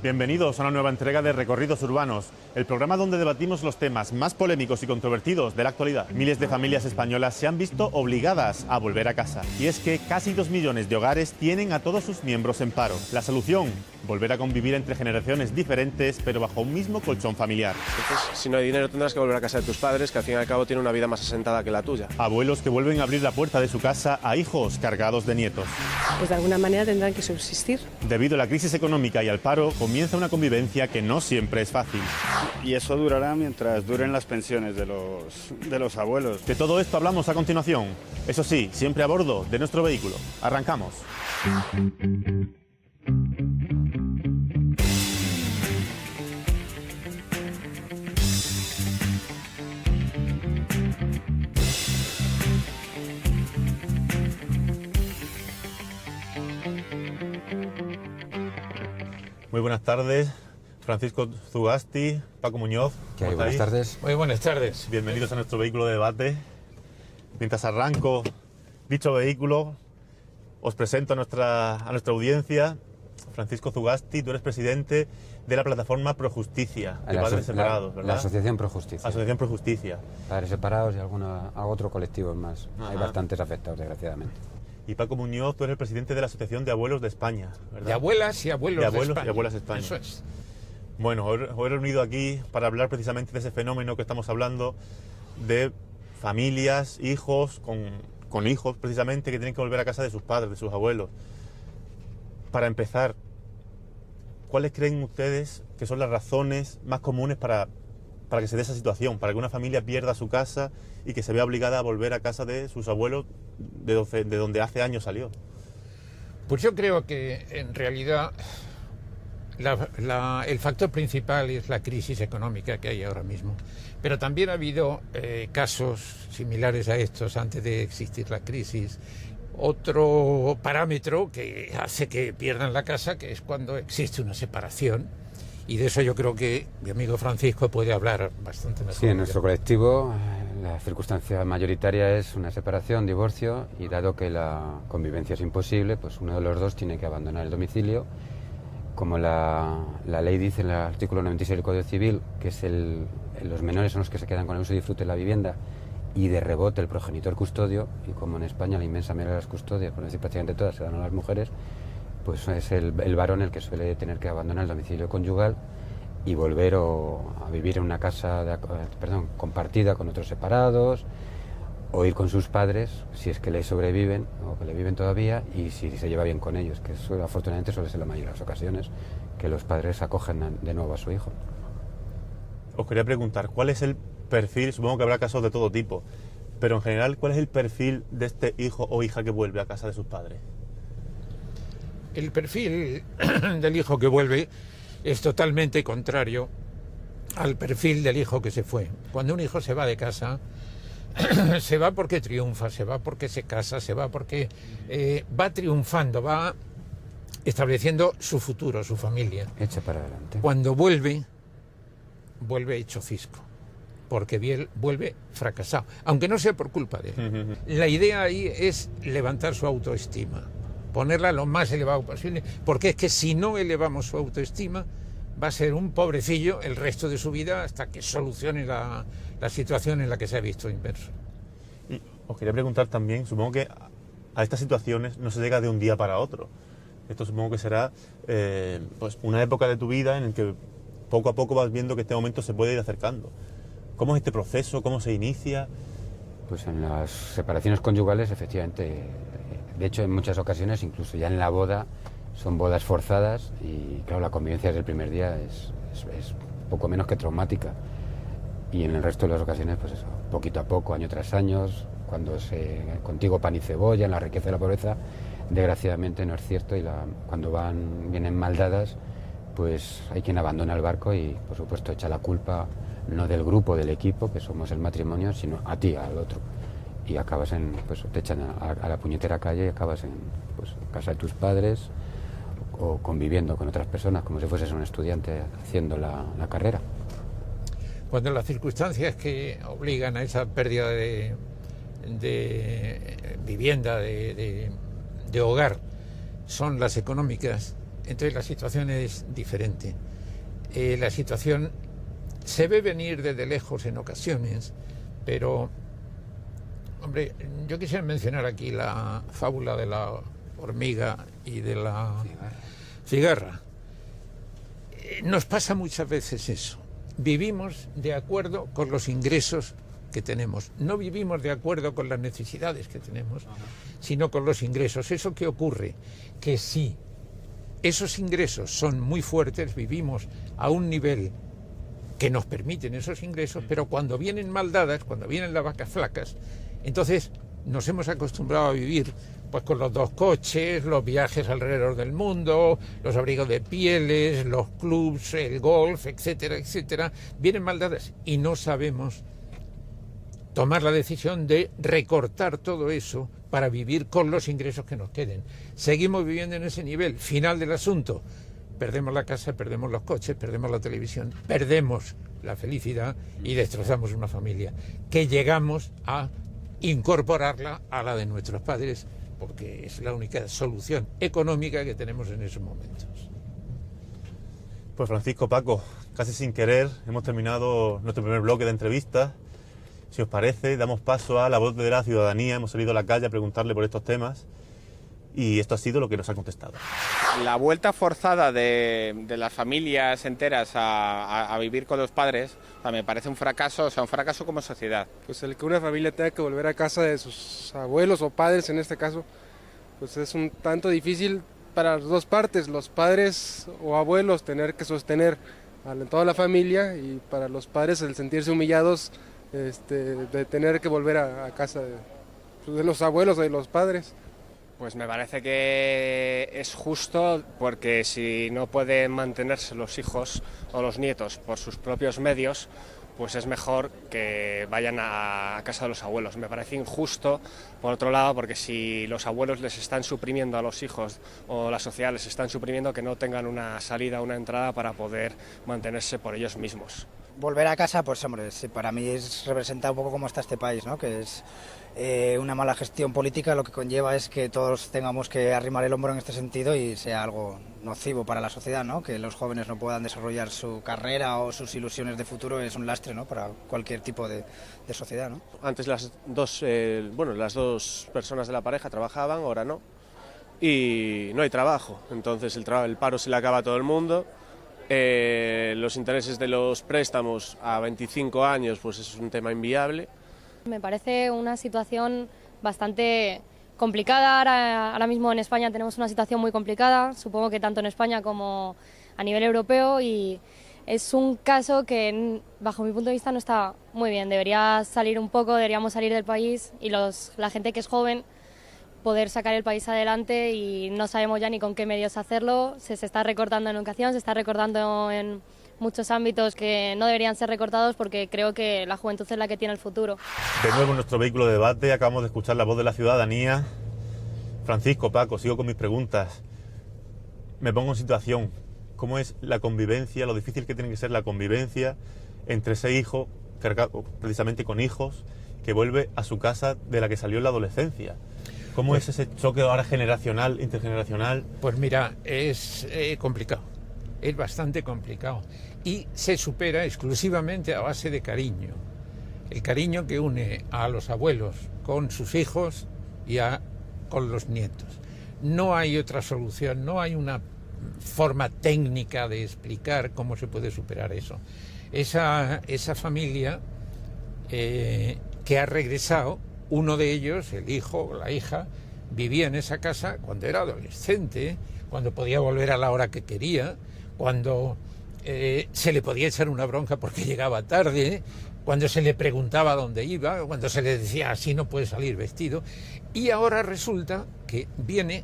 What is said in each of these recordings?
Bienvenidos a una nueva entrega de Recorridos Urbanos, el programa donde debatimos los temas más polémicos y controvertidos de la actualidad. Miles de familias españolas se han visto obligadas a volver a casa. Y es que casi 2 millones de hogares tienen a todos sus miembros en paro. La solución, volver a convivir entre generaciones diferentes, pero bajo un mismo colchón familiar. Entonces, si no hay dinero, tendrás que volver a casa de tus padres, que al fin y al cabo tienen una vida más asentada que la tuya. Abuelos que vuelven a abrir la puerta de su casa a hijos cargados de nietos. Pues de alguna manera tendrán que subsistir. Debido a la crisis económica y al paro, comienza una convivencia que no siempre es fácil. Y eso durará mientras duren las pensiones de los abuelos. De todo esto hablamos a continuación. Eso sí, siempre a bordo de nuestro vehículo. Arrancamos. Muy buenas tardes, Francisco Zugasti, Paco Muñoz. ¿Qué hay? Buenas tardes. Muy buenas tardes. Bienvenidos a nuestro vehículo de debate. Mientras arranco dicho vehículo, os presento a nuestra audiencia. Francisco Zugasti, tú eres presidente de la plataforma Pro Justicia, de Padres Separados, ¿verdad? La Asociación Pro Justicia. Asociación Pro Justicia. Padres Separados y otro colectivo más. Ajá. Hay bastantes afectados, desgraciadamente. Y Paco Muñoz, tú eres el presidente de la Asociación de Abuelos de España, ¿verdad? De abuelas y abuelos de España. Y abuelas de España. Eso es. Bueno, os he reunido aquí para hablar precisamente de ese fenómeno que estamos hablando, de familias, hijos, con hijos precisamente, que tienen que volver a casa de sus padres, de sus abuelos. Para empezar, ¿cuáles creen ustedes que son las razones más comunes para que se dé esa situación? Para que una familia pierda su casa y que se vea obligada a volver a casa de sus abuelos de donde hace años salió. Pues yo creo que en realidad el factor principal es la crisis económica que hay ahora mismo. Pero también ha habido casos similares a estos antes de existir la crisis. Otro parámetro que hace que pierdan la casa, que es cuando existe una separación. Y de eso yo creo que mi amigo Francisco puede hablar bastante mejor. Sí, en nuestro colectivo la circunstancia mayoritaria es una separación, divorcio, y dado que la convivencia es imposible, pues uno de los dos tiene que abandonar el domicilio. Como la ley dice en el artículo 96 del Código Civil, que es los menores son los que se quedan con el uso y disfrute de la vivienda, y de rebote el progenitor custodio, y como en España la inmensa mayoría de las custodias, por no decir prácticamente todas, se dan a las mujeres, pues es el varón el que suele tener que abandonar el domicilio conyugal y volver a vivir en una casa compartida con otros separados, o ir con sus padres si es que le sobreviven o que le viven todavía, y si se lleva bien con ellos, que eso, afortunadamente suele ser la mayoría de las ocasiones, que los padres acogen de nuevo a su hijo. Os quería preguntar, ¿cuál es el perfil? Supongo que habrá casos de todo tipo, pero en general, ¿cuál es el perfil de este hijo o hija que vuelve a casa de sus padres? El perfil del hijo que vuelve es totalmente contrario al perfil del hijo que se fue. Cuando un hijo se va de casa, se va porque triunfa, se va porque se casa, se va porque va triunfando, va estableciendo su futuro, su familia. Echa para adelante. Cuando vuelve hecho cisco, porque vuelve fracasado, aunque no sea por culpa de él. La idea ahí es levantar su autoestima, ponerla lo más elevado posible, porque es que si no elevamos su autoestima, va a ser un pobrecillo el resto de su vida hasta que solucione la situación en la que se ha visto inmerso. Y os quería preguntar también, supongo que a estas situaciones no se llega de un día para otro. Esto supongo que será pues una época de tu vida en la que poco a poco vas viendo que este momento se puede ir acercando. ¿Cómo es este proceso? ¿Cómo se inicia? Pues en las separaciones conyugales, efectivamente, de hecho en muchas ocasiones, incluso ya en la boda, son bodas forzadas y claro, la convivencia desde el primer día es poco menos que traumática. Y en el resto de las ocasiones, pues eso, poquito a poco, año tras año, contigo pan y cebolla, en la riqueza y la pobreza, desgraciadamente no es cierto, y cuando vienen mal dadas, pues hay quien abandona el barco y por supuesto echa la culpa no del grupo, del equipo, que somos el matrimonio, sino a ti, al otro. Y acabas pues te echan a la puñetera calle y acabas en pues, casa de tus padres o conviviendo con otras personas como si fueses un estudiante haciendo la carrera. Cuando las circunstancias que obligan a esa pérdida de vivienda, de hogar, son las económicas, entonces la situación es diferente. La situación se ve venir desde lejos en ocasiones, pero, hombre, yo quisiera mencionar aquí la fábula de la hormiga y de la cigarra. Nos pasa muchas veces eso. Vivimos de acuerdo con los ingresos que tenemos. No vivimos de acuerdo con las necesidades que tenemos, sino con los ingresos. ¿Eso qué ocurre? Que si esos ingresos son muy fuertes, vivimos a un nivel que nos permiten esos ingresos, pero cuando vienen mal dadas, cuando vienen las vacas flacas, entonces nos hemos acostumbrado a vivir pues con los 2 coches, los viajes alrededor del mundo, los abrigos de pieles, los clubs, el golf, etcétera, etcétera. Vienen mal dadas y no sabemos tomar la decisión de recortar todo eso para vivir con los ingresos que nos queden. Seguimos viviendo en ese nivel. Final del asunto. Perdemos la casa, perdemos los coches, perdemos la televisión, perdemos la felicidad y destrozamos una familia que llegamos a incorporarla a la de nuestros padres, porque es la única solución económica que tenemos en esos momentos. Pues Francisco, Paco, casi sin querer hemos terminado nuestro primer bloque de entrevistas. Si os parece, damos paso a la voz de la ciudadanía. Hemos salido a la calle a preguntarle por estos temas y esto ha sido lo que nos ha contestado. La vuelta forzada de las familias enteras a vivir con los padres, o sea, me parece un fracaso, un fracaso como sociedad. Pues el que una familia tenga que volver a casa de sus abuelos o padres en este caso, pues es un tanto difícil para las dos partes, los padres o abuelos tener que sostener a toda la familia y para los padres el sentirse humillados de tener que volver a casa de los abuelos o de los padres. Pues me parece que es justo porque si no pueden mantenerse los hijos o los nietos por sus propios medios, pues es mejor que vayan a casa de los abuelos. Me parece injusto, por otro lado, porque si los abuelos les están suprimiendo a los hijos o la sociedad les están suprimiendo, que no tengan una salida, una entrada para poder mantenerse por ellos mismos. Volver a casa, pues hombre, sí, para mí representa un poco cómo está este país, ¿no? Que es una mala gestión política, lo que conlleva es que todos tengamos que arrimar el hombro en este sentido y sea algo nocivo para la sociedad, ¿no? Que los jóvenes no puedan desarrollar su carrera o sus ilusiones de futuro es un lastre, ¿no? Para cualquier tipo de sociedad, ¿no? Antes las dos personas de la pareja trabajaban, ahora no, y no hay trabajo, entonces el paro se le acaba a todo el mundo. Los intereses de los préstamos a 25 años pues es un tema inviable. Me parece una situación bastante complicada. Ahora mismo en España tenemos una situación muy complicada, supongo que tanto en España como a nivel europeo, y es un caso que bajo mi punto de vista no está muy bien. Debería salir un poco, deberíamos salir del país y la gente que es joven poder sacar el país adelante, y no sabemos ya ni con qué medios hacerlo. Se está recortando en educación, se está recortando en muchos ámbitos que no deberían ser recortados, porque creo que la juventud es la que tiene el futuro. De nuevo en nuestro vehículo de debate, acabamos de escuchar la voz de la ciudadanía. Francisco, Paco, sigo con mis preguntas. Me pongo en situación. ¿Cómo es la convivencia, lo difícil que tiene que ser la convivencia entre ese hijo, precisamente con hijos, que vuelve a su casa de la que salió en la adolescencia? ¿Cómo es ese choque ahora generacional, intergeneracional? Pues mira, es complicado, es bastante complicado y se supera exclusivamente a base de cariño. El cariño que une a los abuelos con sus hijos y con los nietos. No hay otra solución, no hay una forma técnica de explicar cómo se puede superar eso. Esa familia que ha regresado, uno de ellos, el hijo o la hija, vivía en esa casa cuando era adolescente, cuando podía volver a la hora que quería, cuando se le podía echar una bronca porque llegaba tarde, cuando se le preguntaba dónde iba, cuando se le decía así no puede salir vestido, y ahora resulta que viene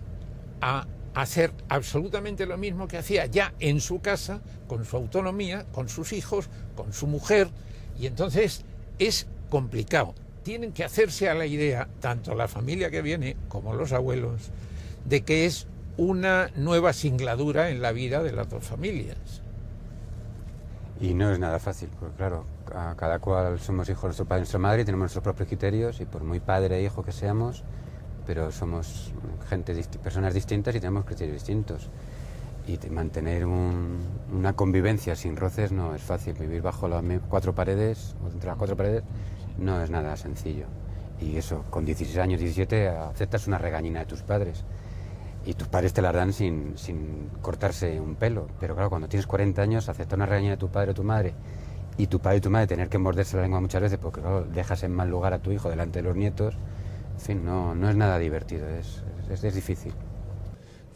a hacer absolutamente lo mismo que hacía ya en su casa, con su autonomía, con sus hijos, con su mujer, Y entonces es complicado. Tienen que hacerse a la idea, tanto la familia que viene como los abuelos, de que es una nueva singladura en la vida de las dos familias. Y no es nada fácil, porque claro, cada cual somos hijos de nuestro padre y nuestra madre y tenemos nuestros propios criterios, y por muy padre e hijo que seamos, pero somos personas distintas y tenemos criterios distintos. Y mantener una convivencia sin roces no es fácil. Vivir bajo las cuatro paredes, o entre las cuatro paredes, no es nada sencillo. Y eso, con 16 años, 17, aceptas una regañina de tus padres. Y tus padres te la dan sin cortarse un pelo. Pero claro, cuando tienes 40 años, aceptar una regañina de tu padre o tu madre, y tu padre y tu madre tener que morderse la lengua muchas veces, porque claro, dejas en mal lugar a tu hijo delante de los nietos, en fin, no es nada divertido, es difícil.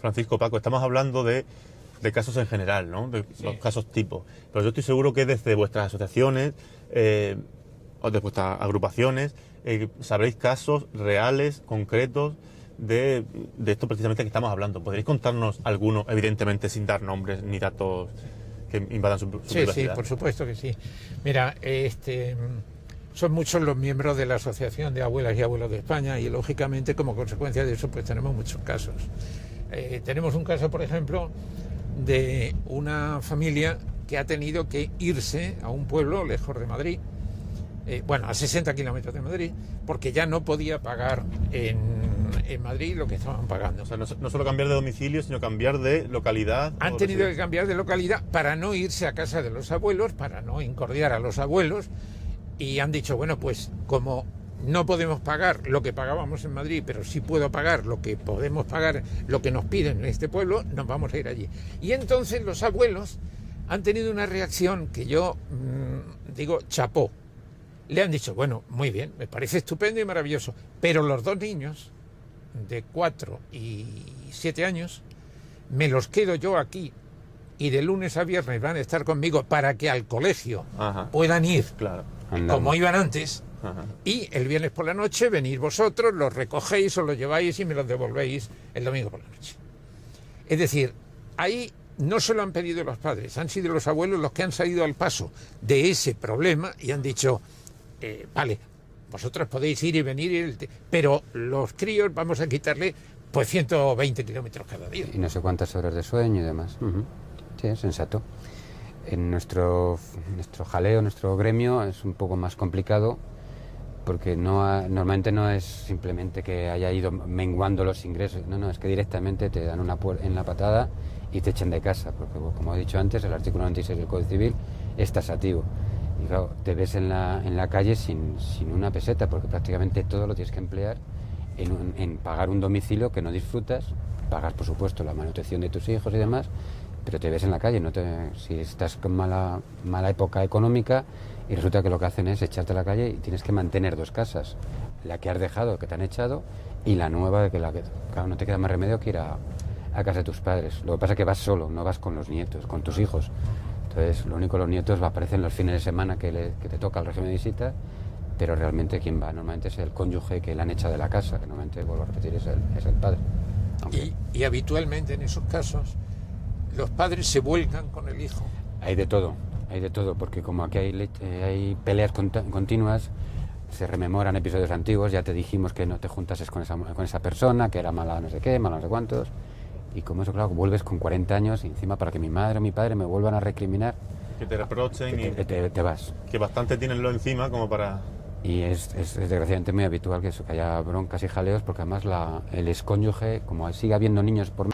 Francisco, Paco, estamos hablando de casos en general, ¿no? De los casos tipo. Pero yo estoy seguro que desde vuestras asociaciones o de vuestras agrupaciones sabréis casos reales, concretos, de esto precisamente que estamos hablando. ¿Podríais contarnos alguno, evidentemente sin dar nombres ni datos que invadan su privacidad? Sí, por supuesto que sí. Mira, son muchos los miembros de la Asociación de Abuelas y Abuelos de España y, lógicamente, como consecuencia de eso, pues tenemos muchos casos. Tenemos un caso, por ejemplo, de una familia que ha tenido que irse a un pueblo lejos de Madrid, a 60 kilómetros de Madrid, porque ya no podía pagar en Madrid lo que estaban pagando. O sea, no solo cambiar de domicilio, sino cambiar de localidad. Han tenido que cambiar de localidad para no irse a casa de los abuelos, para no incordiar a los abuelos, y han dicho, bueno, pues como no podemos pagar lo que pagábamos en Madrid, pero sí puedo pagar lo que podemos pagar, lo que nos piden en este pueblo, nos vamos a ir allí. Y entonces los abuelos han tenido una reacción que yo digo, chapó. Le han dicho, bueno, muy bien, me parece estupendo y maravilloso, pero los dos niños de 4 y 7 años me los quedo yo aquí y de lunes a viernes van a estar conmigo para que al colegio puedan ir, claro, como iban antes. Ajá. Y el viernes por la noche venís vosotros, los recogéis o los lleváis y me los devolvéis el domingo por la noche. Es decir, ahí no se lo han pedido los padres, han sido los abuelos los que han salido al paso de ese problema y han dicho, vale, vosotros podéis ir y venir, pero los críos vamos a quitarle pues 120 kilómetros cada día. Y no sé cuántas horas de sueño y demás. Sí, es sensato. En nuestro jaleo, nuestro gremio es un poco más complicado, porque normalmente no es simplemente que haya ido menguando los ingresos, no, es que directamente te dan en la patada y te echan de casa, porque como he dicho antes, el artículo 96 del Código Civil es taxativo. Y claro, te ves en la calle sin una peseta, porque prácticamente todo lo tienes que emplear en pagar un domicilio que no disfrutas, pagar por supuesto la manutención de tus hijos y demás, pero te ves en la calle, si estás con mala época económica y resulta que lo que hacen es echarte a la calle y tienes que mantener dos casas, la que has dejado, que te han echado, y la nueva, claro, no te queda más remedio que ir a casa de tus padres. Lo que pasa es que vas solo, no vas con los nietos, con tus hijos. Entonces, lo único, los nietos aparecen los fines de semana que te toca el régimen de visita, pero realmente quien va normalmente es el cónyuge que le han echado de la casa, que normalmente, vuelvo a repetir, es el padre. Y habitualmente en esos casos los padres se vuelcan con el hijo. Hay de todo, porque como aquí hay peleas continuas, se rememoran episodios antiguos, ya te dijimos que no te juntases con esa persona, que era mala no sé qué, mala no sé cuántos, y como eso, claro, vuelves con 40 años y encima para que mi madre o mi padre me vuelvan a recriminar, que te reprochen y te vas. Que bastante tienen lo encima como para... Y es desgraciadamente muy habitual que haya broncas y jaleos, porque además el excónyuge, como sigue habiendo niños por